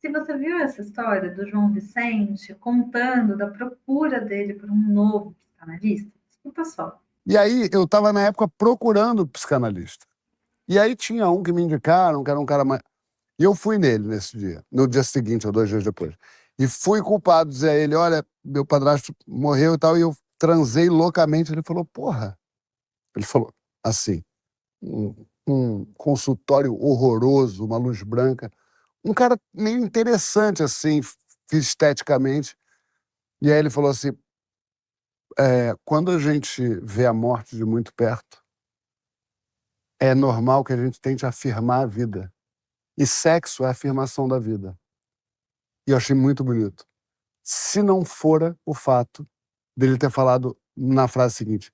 Se você viu essa história do João Vicente contando da procura dele por um novo psicanalista, escuta só. E aí eu estava na época procurando psicanalista. E aí tinha um que me indicaram, que era um cara mais... E eu fui nele nesse dia, no dia seguinte ou 2 dias depois. E fui culpado, dizer a ele, olha, meu padrasto morreu e tal, e eu transei loucamente. Ele falou, porra. Ele falou assim, um consultório horroroso, uma luz branca. Um cara meio interessante, assim, esteticamente. E aí ele falou assim, quando a gente vê a morte de muito perto, é normal que a gente tente afirmar a vida. E sexo é a afirmação da vida. E eu achei muito bonito. Se não fora o fato dele ter falado na frase seguinte,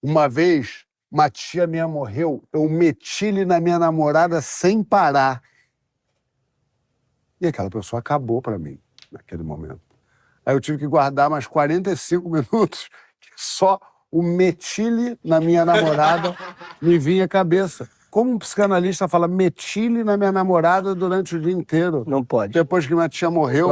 uma vez, uma tia minha morreu, eu meti-lhe na minha namorada sem parar. E aquela pessoa acabou para mim, naquele momento. Aí eu tive que guardar mais 45 minutos, que só o meti-lhe na minha namorada me vinha à cabeça. Como um psicanalista fala meti-lhe na minha namorada durante o dia inteiro? Não pode. Depois que minha tia morreu.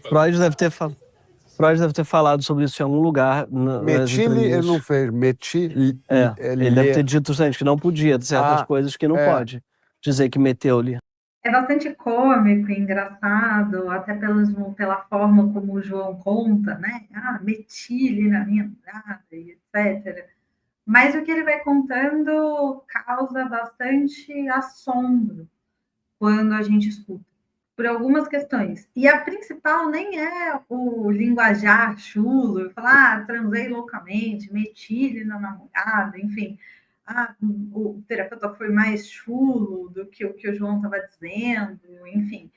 Freud deve ter falado sobre isso em algum lugar. Meti-lhe, ele não fez. Meti-lhe. Ele deve ter dito que não podia, de certas coisas que não pode. Dizer que meteu-lhe. É bastante cômico e engraçado, até pela forma como o João conta, né? Meti-lhe na minha namorada, etc. Mas o que ele vai contando causa bastante assombro quando a gente escuta, por algumas questões. E a principal nem é o linguajar chulo, falar, transei loucamente, meti-lhe na namorada, enfim. O terapeuta foi mais chulo do que o João estava dizendo, enfim.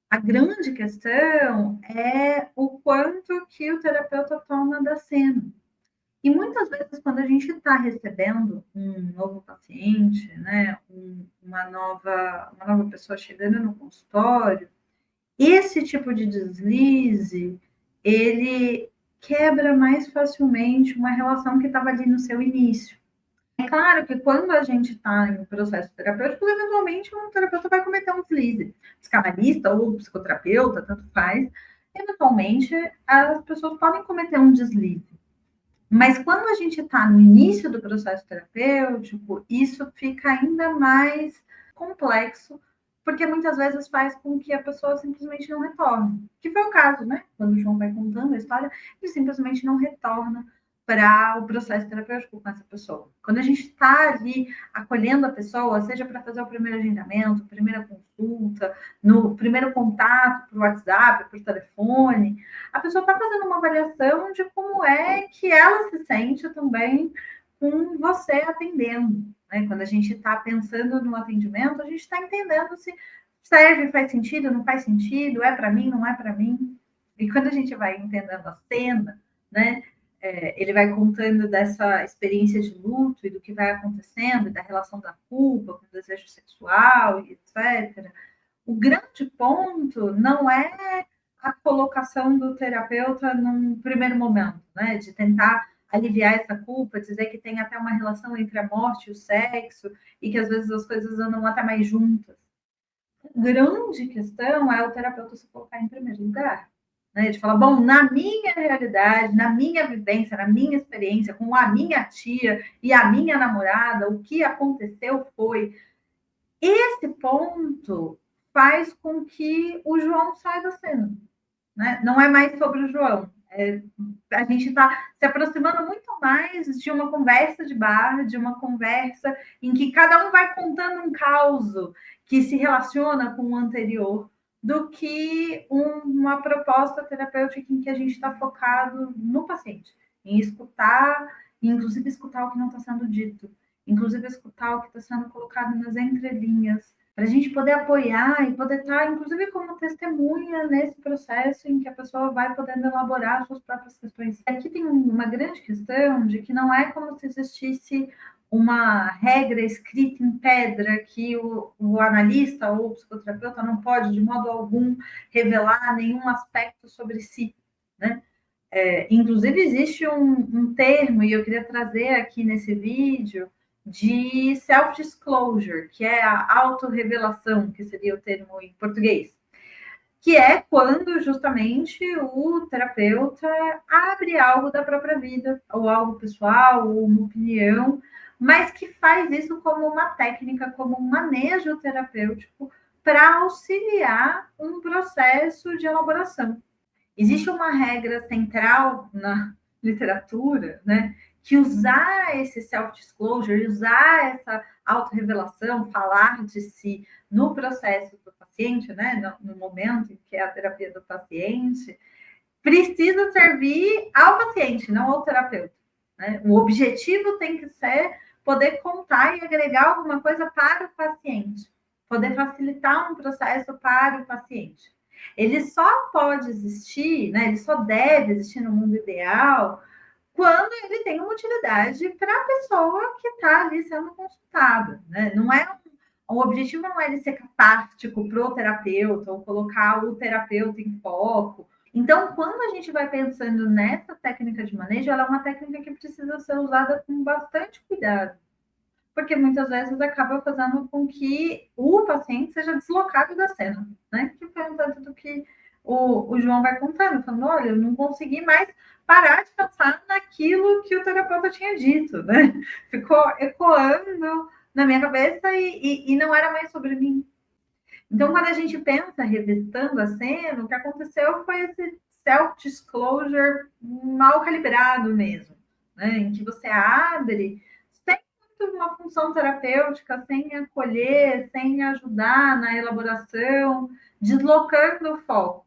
A grande questão é o quanto que o terapeuta toma da cena. E muitas vezes, quando a gente está recebendo um novo paciente, né, uma nova pessoa chegando no consultório, esse tipo de deslize, ele quebra mais facilmente uma relação que estava ali no seu início. É claro que quando a gente está em um processo terapêutico, eventualmente um terapeuta vai cometer um deslize. Psicanalista ou psicoterapeuta, tanto faz, eventualmente as pessoas podem cometer um deslize. Mas quando a gente está no início do processo terapêutico, isso fica ainda mais complexo, porque muitas vezes faz com que a pessoa simplesmente não retorne. Que foi o caso, né? Quando o João vai contando a história, ele simplesmente não retorna para o processo terapêutico com essa pessoa. Quando a gente está ali acolhendo a pessoa, seja para fazer o primeiro agendamento, primeira consulta, no primeiro contato por WhatsApp, por telefone, a pessoa está fazendo uma avaliação de como é que ela se sente também com você atendendo. Né? Quando a gente está pensando no atendimento, a gente está entendendo se serve, faz sentido, não faz sentido, é para mim, não é para mim. E quando a gente vai entendendo a cena, né, ele vai contando dessa experiência de luto e do que vai acontecendo, e da relação da culpa com o desejo sexual, e etc. O grande ponto não é a colocação do terapeuta num primeiro momento, né? De tentar aliviar essa culpa, dizer que tem até uma relação entre a morte e o sexo, e que às vezes as coisas andam até mais juntas. A grande questão é o terapeuta se colocar em primeiro lugar. Né? De falar, bom, na minha realidade, na minha vivência, na minha experiência, com a minha tia e a minha namorada, o que aconteceu foi... Esse ponto faz com que o João saia da cena. Né? Não é mais sobre o João. A gente está se aproximando muito mais de uma conversa de bar, de uma conversa em que cada um vai contando um caos que se relaciona com o anterior, do que uma proposta terapêutica em que a gente está focado no paciente, em escutar, inclusive escutar o que não está sendo dito, inclusive escutar o que está sendo colocado nas entrelinhas, para a gente poder apoiar e poder estar, inclusive, como testemunha nesse processo em que a pessoa vai podendo elaborar suas próprias questões. Aqui tem uma grande questão de que não é como se existisse uma regra escrita em pedra que o analista ou o psicoterapeuta não pode, de modo algum, revelar nenhum aspecto sobre si, né? Inclusive, existe um termo, e eu queria trazer aqui nesse vídeo, de self-disclosure, que é a autorrevelação, que seria o termo em português. que é quando justamente o terapeuta abre algo da própria vida, ou algo pessoal, ou uma opinião, mas que faz isso como uma técnica, como um manejo terapêutico para auxiliar um processo de elaboração. Existe uma regra central na literatura, né, que usar esse self-disclosure, usar essa autorrevelação, falar de si no processo do paciente, né, no momento em que é a terapia do paciente, precisa servir ao paciente, não ao terapeuta. Né? O objetivo tem que ser poder contar e agregar alguma coisa para o paciente, poder facilitar um processo para o paciente. Ele só pode existir, né? Ele só deve existir no mundo ideal quando ele tem uma utilidade para a pessoa que está ali sendo consultada. Né? Não é o objetivo não é ele ser catártico para o terapeuta ou colocar o terapeuta em foco. Então, quando a gente vai pensando nessa técnica de manejo, ela é uma técnica que precisa ser usada com bastante cuidado, porque muitas vezes acaba fazendo com que o paciente seja deslocado da cena, né? Que foi um tanto do que o João vai contando, falando, olha, eu não consegui mais parar de pensar naquilo que o terapeuta tinha dito, né? Ficou ecoando na minha cabeça e não era mais sobre mim. Então, quando a gente pensa revistando a cena, o que aconteceu foi esse self-disclosure mal calibrado mesmo, né? Em que você abre sem muito uma função terapêutica, sem acolher, sem ajudar na elaboração, deslocando o foco.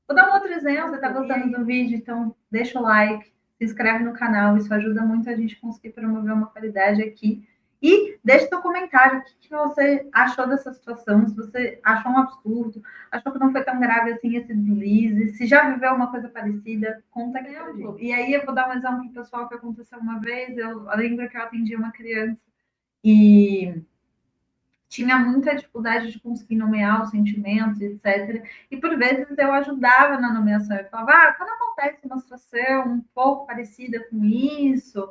Vou dar um outro exemplo, você está gostando do vídeo, então deixa o like, se inscreve no canal, isso ajuda muito a gente conseguir promover uma qualidade aqui. E deixe seu comentário, o que você achou dessa situação, se você achou um absurdo, achou que não foi tão grave assim esse deslize, se já viveu uma coisa parecida, conta aqui pra gente. E aí eu vou dar um exemplo pessoal que aconteceu uma vez, eu lembro que eu atendi uma criança e tinha muita dificuldade de conseguir nomear os sentimentos, etc. E por vezes eu ajudava na nomeação, eu falava, quando acontece uma situação um pouco parecida com isso,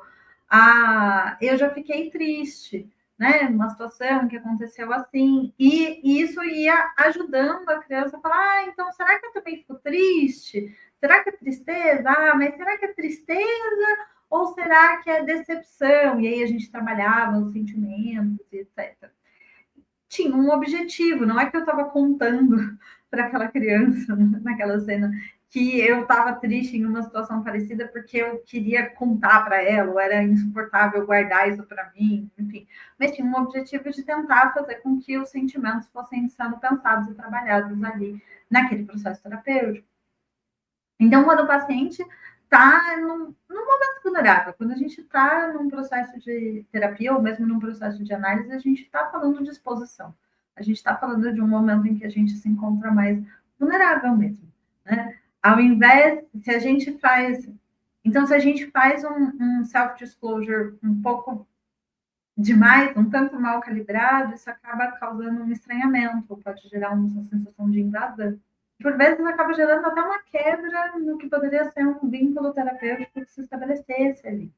eu já fiquei triste, né? Uma situação que aconteceu assim, e isso ia ajudando a criança a falar, então será que eu também fico triste? Será que é tristeza? Mas será que é tristeza ou será que é decepção? E aí a gente trabalhava os sentimentos, etc. Tinha um objetivo, não é que eu estava contando para aquela criança naquela cena que eu estava triste em uma situação parecida porque eu queria contar para ela, ou era insuportável guardar isso para mim, enfim. Mas tinha um objetivo de tentar fazer com que os sentimentos fossem sendo pensados e trabalhados ali naquele processo terapêutico. Então, quando o paciente está num momento vulnerável, quando a gente está num processo de terapia ou mesmo num processo de análise, a gente está falando de exposição. A gente está falando de um momento em que a gente se encontra mais vulnerável mesmo. Né? Ao invés, se a gente faz. Então, se a gente faz um self-disclosure um pouco demais, um tanto mal calibrado, isso acaba causando um estranhamento, pode gerar uma sensação de invasão. Por vezes acaba gerando até uma quebra no que poderia ser um vínculo terapêutico que se estabelecesse ali.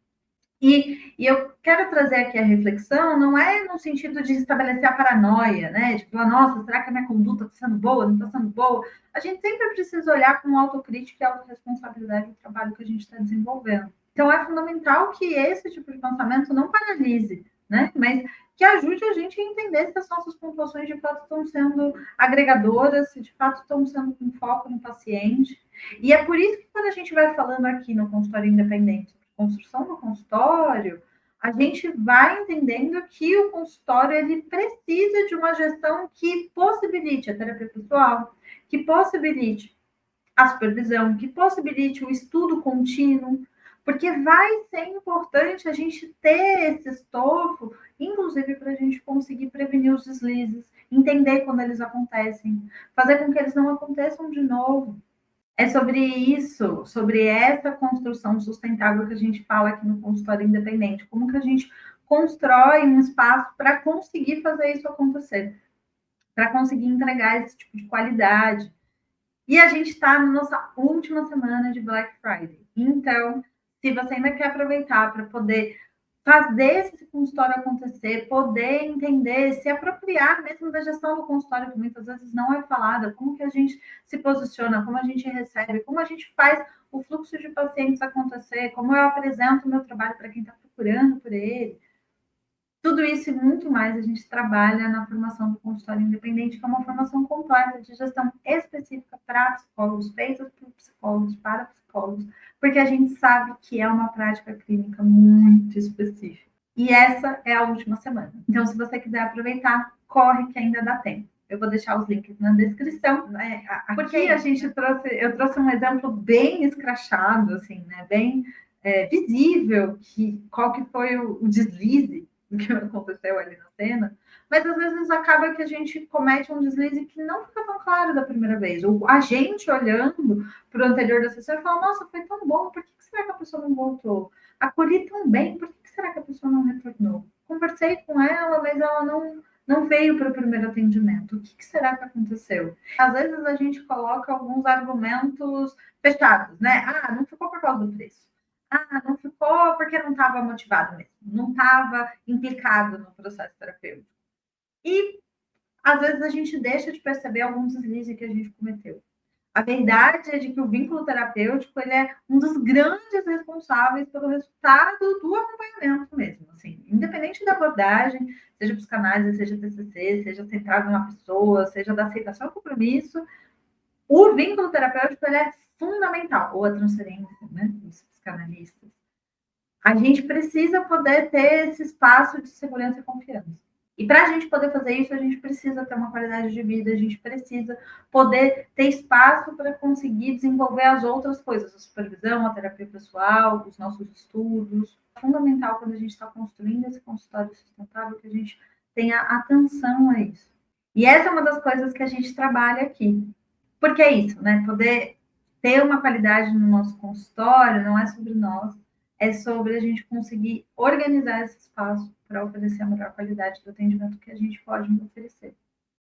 E eu quero trazer aqui a reflexão, não é no sentido de estabelecer a paranoia, né? De falar, nossa, será que a minha conduta está sendo boa, não está sendo boa? A gente sempre precisa olhar com autocrítica e autorresponsabilidade o trabalho que a gente está desenvolvendo. Então, é fundamental que esse tipo de pensamento não paralise, né? Mas que ajude a gente a entender se as nossas pontuações de fato estão sendo agregadoras, se de fato estão sendo com foco no paciente. E é por isso que quando a gente vai falando aqui no consultório independente, construção do consultório, a gente vai entendendo que o consultório ele precisa de uma gestão que possibilite a terapia pessoal, que possibilite a supervisão, que possibilite o estudo contínuo, porque vai ser importante a gente ter esse estofo, inclusive para a gente conseguir prevenir os deslizes, entender quando eles acontecem, fazer com que eles não aconteçam de novo. É sobre isso, sobre essa construção sustentável que a gente fala aqui no consultório independente. Como que a gente constrói um espaço para conseguir fazer isso acontecer, para conseguir entregar esse tipo de qualidade. E a gente está na nossa última semana de Black Friday. Então, se você ainda quer aproveitar para poder fazer esse consultório acontecer, poder entender, se apropriar mesmo da gestão do consultório, que muitas vezes não é falada, como que a gente se posiciona, como a gente recebe, como a gente faz o fluxo de pacientes acontecer, como eu apresento o meu trabalho para quem está procurando por ele. Tudo isso e muito mais a gente trabalha na formação do consultório independente, que é uma formação completa de gestão específica para psicólogos, feita por psicólogos, para psicólogos, porque a gente sabe que é uma prática clínica muito específica. E essa é a última semana. Então, se você quiser aproveitar, corre que ainda dá tempo. Eu vou deixar os links na descrição, né? Porque eu trouxe um exemplo bem escrachado, assim, né? Bem visível qual que foi o deslize do que aconteceu ali na cena, mas às vezes acaba que a gente comete um deslize que não fica tão claro da primeira vez. Ou a gente olhando para o anterior da sessão e fala, nossa, foi tão bom, por que será que a pessoa não voltou? Acolhi tão bem, por que será que a pessoa não retornou? Conversei com ela, mas ela não veio para o primeiro atendimento. O que será que aconteceu? Às vezes a gente coloca alguns argumentos fechados, né? Ah, não ficou por causa do preço. Ah, não ficou porque não estava motivado mesmo, não estava implicado no processo terapêutico. E, às vezes, a gente deixa de perceber alguns deslizes que a gente cometeu. A verdade é de que o vínculo terapêutico ele é um dos grandes responsáveis pelo resultado do acompanhamento mesmo. Assim, independente da abordagem, seja psicanálise, seja TCC, seja centrado na pessoa, seja da aceitação e compromisso, o vínculo terapêutico ele é fundamental, ou a transferência, né, dos psicanalistas. A gente precisa poder ter esse espaço de segurança e confiança. E para a gente poder fazer isso, a gente precisa ter uma qualidade de vida, a gente precisa poder ter espaço para conseguir desenvolver as outras coisas, a supervisão, a terapia pessoal, os nossos estudos. É fundamental quando a gente está construindo esse consultório sustentável que a gente tenha atenção a isso. E essa é uma das coisas que a gente trabalha aqui. Porque é isso, né? Poder ter uma qualidade no nosso consultório não é sobre nós, é sobre a gente conseguir organizar esse espaço para oferecer a melhor qualidade do atendimento que a gente pode oferecer.